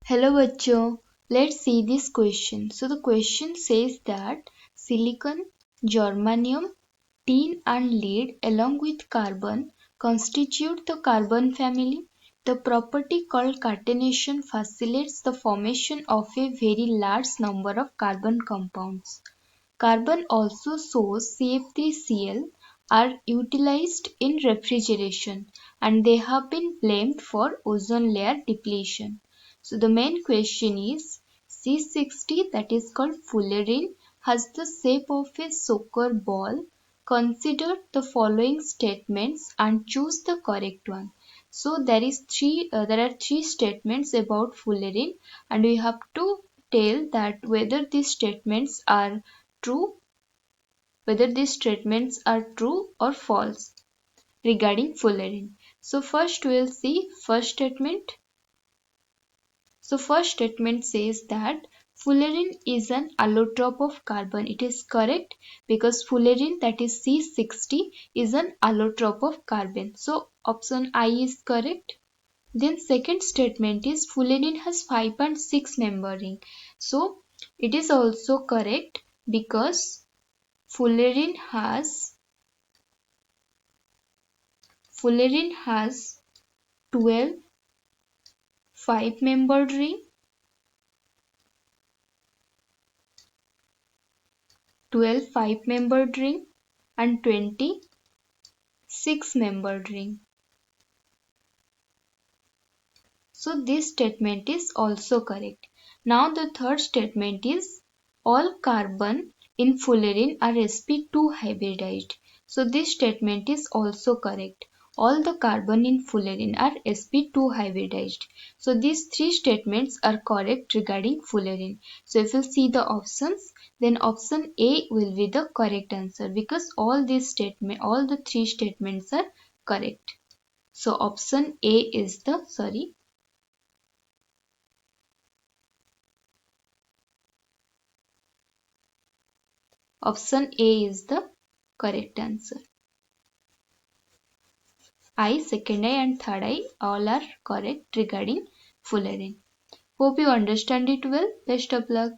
Hello bachcho, let's see this question. So the question says that silicon, germanium, tin and lead along with carbon constitute the carbon family. The property called catenation facilitates the formation of a very large number of carbon compounds. Carbon also source CF3Cl are utilized in refrigeration and they have been blamed for ozone layer depletion. So the main question is C60, that is called fullerene, has the shape of a soccer ball. Consider the following statements and choose the correct one. So there are three statements about fullerene and we have to tell that true whether these statements are true or false regarding fullerene. So first we'll see first statement. So first statement says that fullerene is an allotrope of carbon. It is correct because fullerene, that is C60, is an allotrope of carbon. So option I is correct. Then second statement is fullerene has 5 and 6 member ring. So it is also correct because fullerene has 12 5-membered ring, 12 5-membered ring and 20 6-membered ring. So this statement is also correct. Now the third statement is all carbon in fullerene are sp2 hybridized. So this statement is also correct. All the carbon in fullerene are sp2 hybridized. So these three statements are correct regarding fullerene. So if you see the options, then option A will be the correct answer because all the three statements are correct. So option A is the Option A is the correct answer. Second I and third I all are correct regarding fullerene. Hope you understand it well. Best of luck.